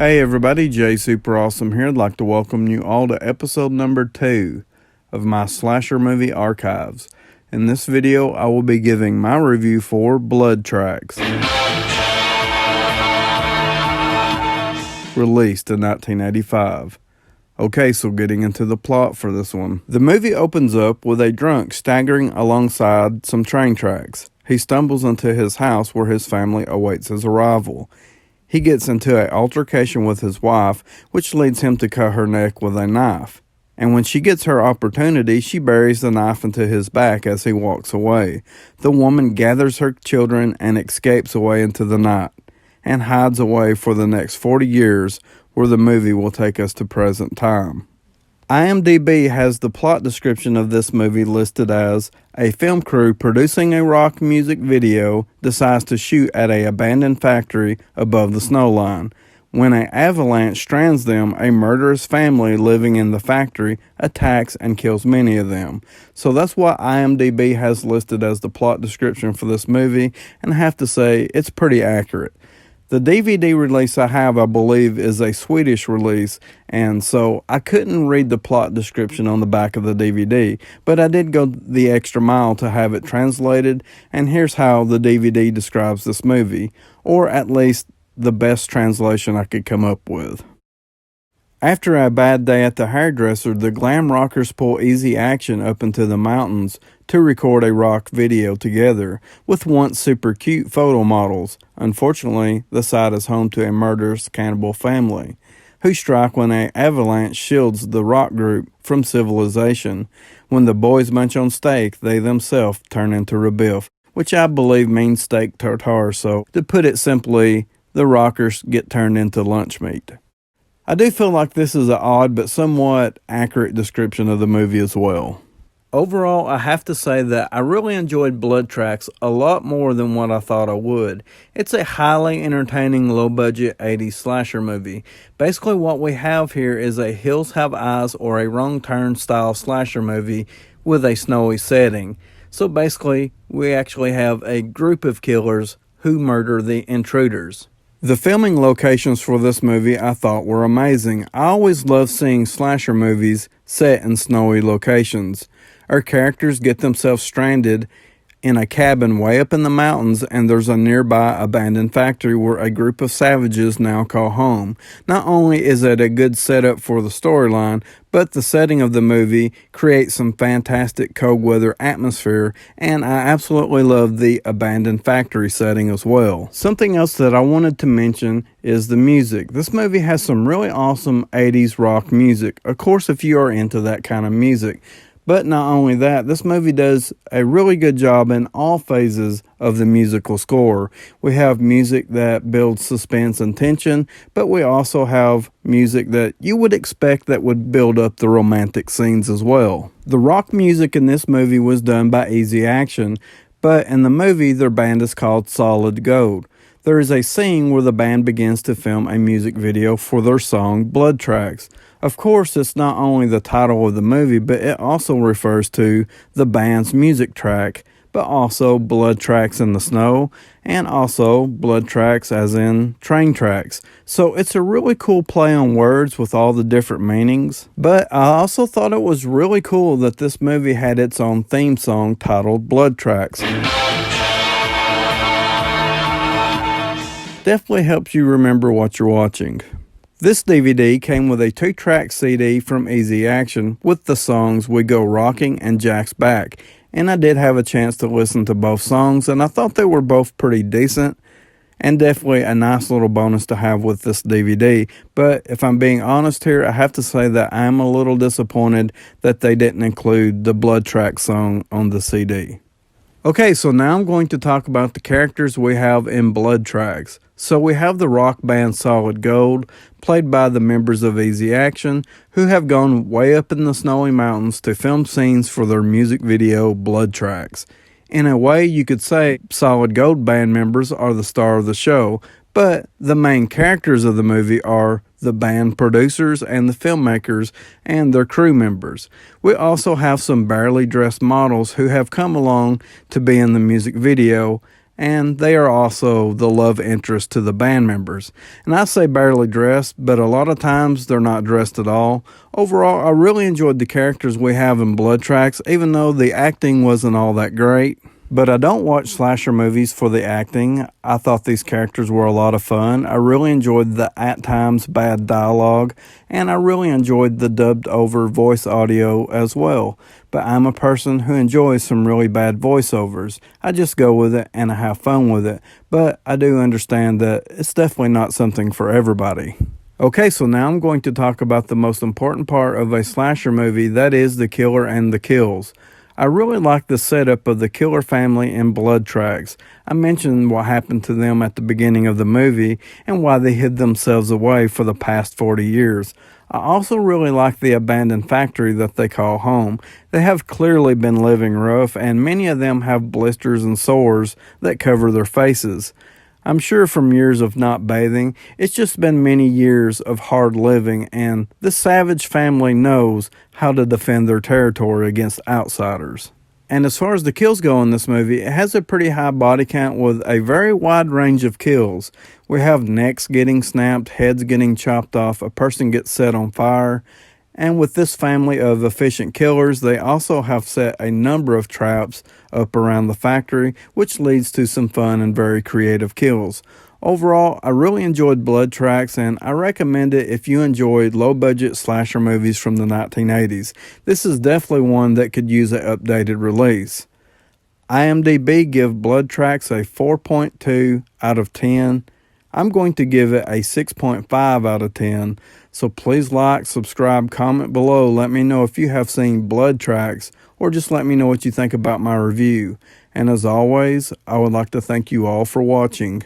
Hey everybody, Jay Super Awesome here. I'd like to welcome you all to episode number 2 of my slasher movie archives. In this video, I will be giving my review for Blood Tracks, released in 1985. Okay, so getting into the plot for this one. The movie opens up with a drunk staggering alongside some train tracks. He stumbles into his house where his family awaits his arrival. He gets into an altercation with his wife, which leads him to cut her neck with a knife. And when she gets her opportunity, she buries the knife into his back as he walks away. The woman gathers her children and escapes away into the night, and hides away for the next 40 years, where the movie will take us to present time. IMDb has the plot description of this movie listed as: a film crew producing a rock music video decides to shoot at an abandoned factory above the snow line. When an avalanche strands them, a murderous family living in the factory attacks and kills many of them. So that's what IMDb has listed as the plot description for this movie, and I have to say, it's pretty accurate. The DVD release I have, I believe, is a Swedish release, and so I couldn't read the plot description on the back of the DVD, but I did go the extra mile to have it translated, and here's how the DVD describes this movie, or at least the best translation I could come up with. After a bad day at the hairdresser, the glam rockers pull Easy Action up into the mountains to record a rock video together with once super cute photo models. Unfortunately, the site is home to a murderous cannibal family who strike when an avalanche shields the rock group from civilization. When the boys munch on steak, they themselves turn into rebuff, which I believe means steak tartare, so to put it simply, the rockers get turned into lunch meat. I do feel like this is an odd but somewhat accurate description of the movie as well. Overall, I have to say that I really enjoyed Blood Tracks a lot more than what I thought I would. It's a highly entertaining, low-budget 80s slasher movie. Basically what we have here is a Hills Have Eyes or a Wrong Turn style slasher movie with a snowy setting. So basically, we actually have a group of killers who murder the intruders. The filming locations for this movie I thought were amazing. I always love seeing slasher movies set in snowy locations. Our characters get themselves stranded in a cabin way up in the mountains, and there's a nearby abandoned factory where a group of savages now call home. Not only is it a good setup for the storyline, but the setting of the movie creates some fantastic cold weather atmosphere, and I absolutely love the abandoned factory setting as well. Something else that I wanted to mention is the music. This movie has some really awesome 80s rock music, of course if you are into that kind of music. But not only that, this movie does a really good job in all phases of the musical score. We have music that builds suspense and tension, but we also have music that you would expect that would build up the romantic scenes as well. The rock music in this movie was done by Easy Action, but in the movie their band is called Solid Gold. There is a scene where the band begins to film a music video for their song Blood Tracks. Of course, it's not only the title of the movie, but it also refers to the band's music track, but also Blood Tracks in the Snow, and also Blood Tracks as in train tracks. So it's a really cool play on words with all the different meanings. But I also thought it was really cool that this movie had its own theme song titled Blood Tracks. Definitely helps you remember what you're watching. This DVD came with a 2-track CD from Easy Action with the songs We Go Rocking and Jack's Back, and I did have a chance to listen to both songs, and I thought they were both pretty decent and definitely a nice little bonus to have with this DVD. But if I'm being honest here, I have to say that I'm a little disappointed that they didn't include the Blood Track song on the CD. Okay, so now I'm going to talk about the characters we have in Blood Tracks. So we have the rock band Solid Gold, played by the members of Easy Action, who have gone way up in the snowy mountains to film scenes for their music video Blood Tracks. In a way, you could say Solid Gold band members are the star of the show, but the main characters of the movie are the band producers and the filmmakers and their crew members. We also have some barely dressed models who have come along to be in the music video, and they are also the love interest to the band members. And I say barely dressed, but a lot of times they're not dressed at all. Overall, I really enjoyed the characters we have in Blood Tracks, even though the acting wasn't all that great. But I don't watch slasher movies for the acting. I thought these characters were a lot of fun. I really enjoyed the at times bad dialogue, and I really enjoyed the dubbed over voice audio as well. But I'm a person who enjoys some really bad voiceovers. I just go with it and I have fun with it. But I do understand that it's definitely not something for everybody. Okay, so now I'm going to talk about the most important part of a slasher movie, that is the killer and the kills. I really like the setup of the killer family in Blood Tracks. I mentioned what happened to them at the beginning of the movie and why they hid themselves away for the past 40 years. I also really like the abandoned factory that they call home. They have clearly been living rough, and many of them have blisters and sores that cover their faces. I'm sure from years of not bathing, it's just been many years of hard living, and this savage family knows how to defend their territory against outsiders. And as far as the kills go in this movie, it has a pretty high body count with a very wide range of kills. We have necks getting snapped, heads getting chopped off, a person gets set on fire. And with this family of efficient killers, they also have set a number of traps up around the factory, which leads to some fun and very creative kills. Overall, I really enjoyed Blood Tracks, and I recommend it if you enjoyed low-budget slasher movies from the 1980s. This is definitely one that could use an updated release. IMDb give Blood Tracks a 4.2 out of 10. I'm going to give it a 6.5 out of 10. So please like, subscribe, comment below. Let me know if you have seen Blood Tracks, or just let me know what you think about my review. And as always, I would like to thank you all for watching.